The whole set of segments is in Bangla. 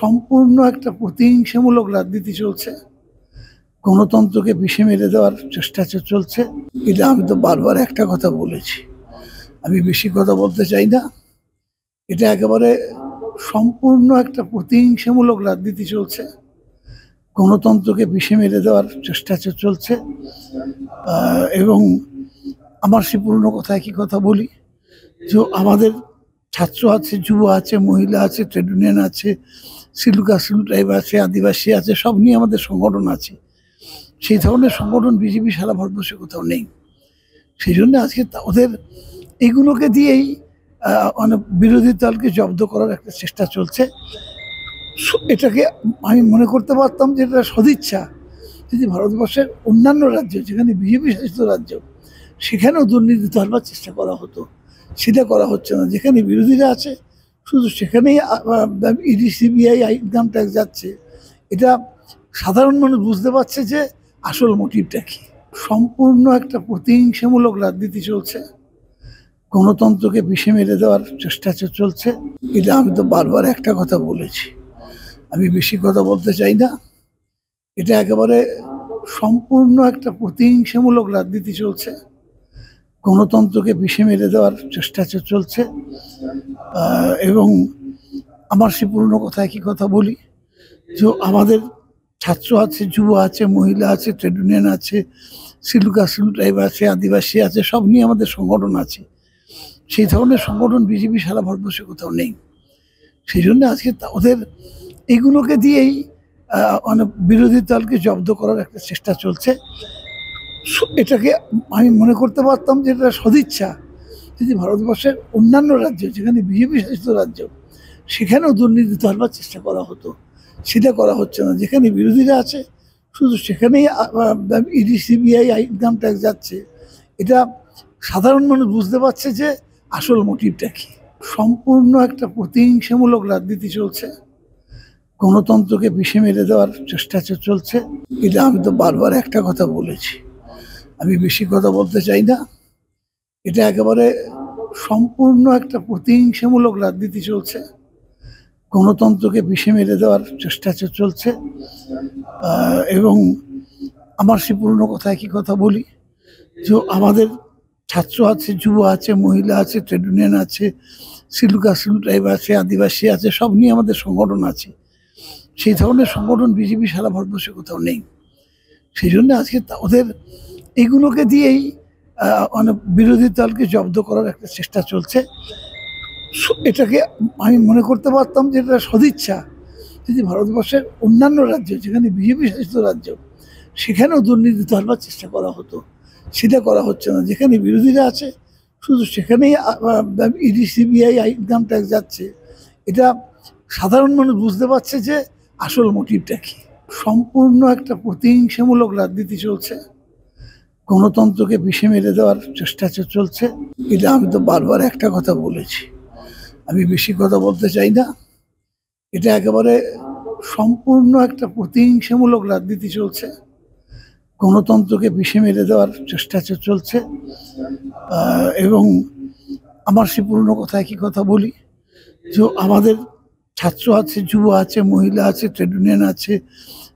সম্পূর্ণ একটা প্রতিহিংসামূলক রাজনীতি চলছে। গণতন্ত্রকে বিষে মেরে দেওয়ার চেষ্টা চলছে। এটা আমি তো বারবার একটা কথা বলেছি, আমি বেশি কথা বলতে চাই না। এটা একেবারে সম্পূর্ণ একটা প্রতিহিংসামূলক রাজনীতি চলছে। গণতন্ত্রকে বিষে মেরে দেওয়ার চেষ্টা চলছে। এবং আমার সে পুরনো কথা একই কথা বলি যে আমাদের ছাত্র আছে, যুব আছে, মহিলা আছে, ট্রেড ইউনিয়ন আছে, সিলুকা সিলু ট্রাইব আছে, আদিবাসী আছে, সব নিয়ে আমাদের সংগঠন আছে। সেই ধরনের সংগঠন বিজেপি সারা ভারতবর্ষে কোথাও নেই। সেই জন্য আজকে ওদের এগুলোকে দিয়েই অনেক বিরোধী দলকে জব্দ করার একটা চেষ্টা চলছে। এটাকে আমি মনে করতে পারতাম যে এটা সদিচ্ছা যদি ভারতবর্ষের অন্যান্য রাজ্য, যেখানে বিজেপি শাসিত রাজ্য, সেখানেও দুর্নীতি ধরবার চেষ্টা করা হতো। সেটা করা হচ্ছে না। যেখানে বিরোধীরা আছে শুধু সেখানেই ইডি, সিবিআই, ইনকাম ট্যাক্স যাচ্ছে। এটা সাধারণ মানুষ বুঝতে পারছে যে আসল মোটিভটা কি। সম্পূর্ণ একটা প্রতিহিংসামূলক রাজনীতি চলছে। গণতন্ত্রকে বিষে মেরে দেওয়ার চেষ্টা চলছে। এটা আমি তো বারবার একটা কথা বলেছি, আমি বেশি কথা বলতে চাই না। এটা একেবারে সম্পূর্ণ একটা প্রতিহিংসামূলক রাজনীতি চলছে। গণতন্ত্রকে বিষে মেরে দেওয়ার চেষ্টা চলছে। এবং আমার সে পুরনো কথা একই কথা বলি যে আমাদের ছাত্র আছে, যুব আছে, মহিলা আছে, ট্রেড ইউনিয়ন আছে, সিলুকা সিলু ট্রাইব আছে, আদিবাসী আছে, সব নিয়ে আমাদের সংগঠন আছে। সেই ধরনের সংগঠন বিজেপি সারা ভারতবর্ষে কোথাও নেই। সেই জন্য আজকে ওদের এগুলোকে দিয়েই অনেক বিরোধী দলকে জব্দ করার একটা চেষ্টা চলছে। এটাকে আমি মনে করতে পারতাম যে এটা সদিচ্ছা যদি ভারতবর্ষের অন্যান্য রাজ্য, যেখানে বিজেপি শাসিত রাজ্য, সেখানেও দুর্নীতি ধরবার চেষ্টা করা হতো। সেটা করা হচ্ছে না। যেখানে বিরোধীরা আছে শুধু সেখানেই ইডি, সিবিআই, ইনকাম ট্যাক্স যাচ্ছে। এটা সাধারণ মানুষ বুঝতে পারছে যে আসল মোটিভটা কি। সম্পূর্ণ একটা প্রতিহিংসামূলক রাজনীতি চলছে। গণতন্ত্রকে বিষে মেরে দেওয়ার চেষ্টা চলছে। এটা আমি তো বারবার একটা কথা বলেছি, আমি বেশি কথা বলতে চাই না। এটা একেবারে সম্পূর্ণ একটা প্রতিহিংসামূলক রাজনীতি চলছে। গণতন্ত্রকে বিষে মেরে দেওয়ার চেষ্টা চলছে। এবং আমার সে পুরনো কথা একই কথা বলি যে আমাদের ছাত্র আছে, যুব আছে, মহিলা আছে, ট্রেড ইউনিয়ন আছে, সিলুকা সিলু ট্রাইব আছে, আদিবাসী আছে, সব নিয়ে আমাদের সংগঠন আছে। সেই ধরনের সংগঠন বিজেপি সারা ভারতবর্ষে কোথাও নেই। সেই জন্য আজকে ওদের এগুলোকে দিয়েই অনেক বিরোধী দলকে জব্দ করার একটা চেষ্টা চলছে। এটাকে আমি মনে করতে পারতাম যে এটা সদিচ্ছা যদি ভারতবর্ষের অন্যান্য রাজ্য, যেখানে বিজেপি শাসিত রাজ্য, সেখানেও দুর্নীতি ধরবার চেষ্টা করা হতো। সেটা করা হচ্ছে না। যেখানে বিরোধীরা আছে শুধু সেখানেই ইডি, সিবিআই, ইনকাম ট্যাক্স যাচ্ছে। এটা সাধারণ মানুষ বুঝতে পারছে যে আসল মোটিভটা কি। সম্পূর্ণ একটা প্রতিহিংসামূলক রাজনীতি চলছে। গণতন্ত্রকে বিষে মেরে দেওয়ার চেষ্টা চলছে। এটা আমি তো বারবার একটা কথা বলেছি, আমি বেশি কথা বলতে চাই না। এটা একেবারে সম্পূর্ণ একটা প্রতিহিংসামূলক রাজনীতি চলছে। গণতন্ত্রকে বিষে মেরে দেওয়ার চেষ্টা চলছে। এবং আমার সে পুরনো কথা একই কথা বলি যে আমাদের ছাত্র আছে, যুব আছে, মহিলা আছে, ট্রেড ইউনিয়ন আছে,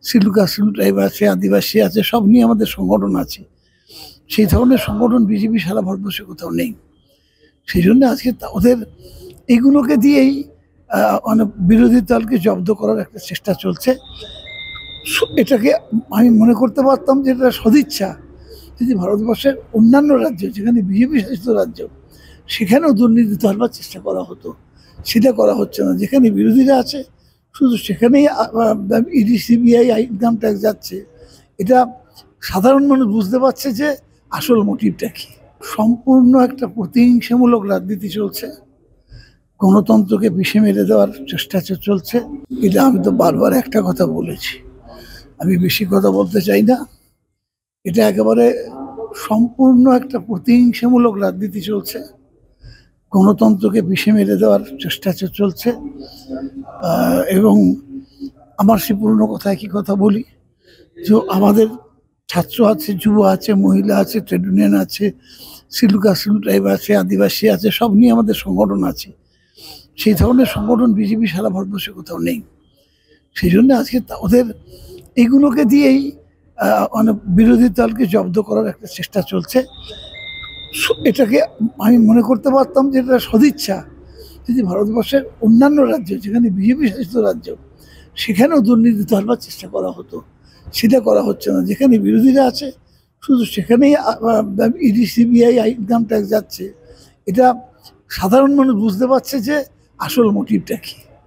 সিলুকা সিলু ট্রাইব আছে, আদিবাসী আছে, সব নিয়ে আমাদের সংগঠন আছে। সেই ধরনের সংগঠন বিজেপি সারা ভারতবর্ষে কোথাও নেই। সেই জন্য আজকে ওদের এগুলোকে দিয়েই অনেক বিরোধী দলকে জব্দ করার একটা চেষ্টা চলছে। এটাকে আমি মনে করতে পারতাম যে এটা সদিচ্ছা যদি ভারতবর্ষের অন্যান্য রাজ্য, যেখানে বিজেপি শাসিত রাজ্য, সেখানেও দুর্নীতি ধরবার চেষ্টা করা হতো। সেটা করা হচ্ছে না। যেখানে বিরোধীরা আছে শুধু সেখানেই ইডি, সিবিআই, ইনকাম ট্যাক্স যাচ্ছে। এটা সাধারণ মানুষ বুঝতে পারছে যে আসল মোটিভটা কি। সম্পূর্ণ একটা প্রতিহিংসামূলক রাজনীতি চলছে। গণতন্ত্রকে বিষে মেরে দেওয়ার চেষ্টা চলছে। এটা আমি তো বারবার একটা কথা বলেছি, আমি বেশি কথা বলতে চাই না। এটা একেবারে সম্পূর্ণ একটা প্রতিহিংসামূলক রাজনীতি চলছে। গণতন্ত্রকে বিষে মেরে দেওয়ার চেষ্টা চলছে। এবং আমার সে পুরনো কথা একই কথা বলি যে আমাদের ছাত্র আছে, যুব আছে, মহিলা আছে, ট্রেড ইউনিয়ন আছে, সিলুকা সিলু ট্রাইব আছে, আদিবাসী আছে, সব নিয়ে আমাদের সংগঠন আছে। সেই ধরনের সংগঠন বিজেপি সারা ভারতবর্ষে কোথাও নেই। সেই জন্য আজকে ওদের এইগুলোকে দিয়েই মানে বিরোধী দলকে জব্দ করার একটা চেষ্টা চলছে। এটাকে আমি মনে করতে পারতাম যে এটা সদিচ্ছা যদি ভারতবর্ষের অন্যান্য রাজ্য, যেখানে বিজেপি শাসিত রাজ্য, সেখানেও দুর্নীতি ধরবার চেষ্টা করা হতো। সেটা করা হচ্ছে না। যেখানে বিরোধীরা আছে শুধু সেখানেই ইডি, সিবিআই, ইনকাম ট্যাক্স যাচ্ছে। এটা সাধারণ মানুষ বুঝতে পারছে যে আসল মোটিভটা কী।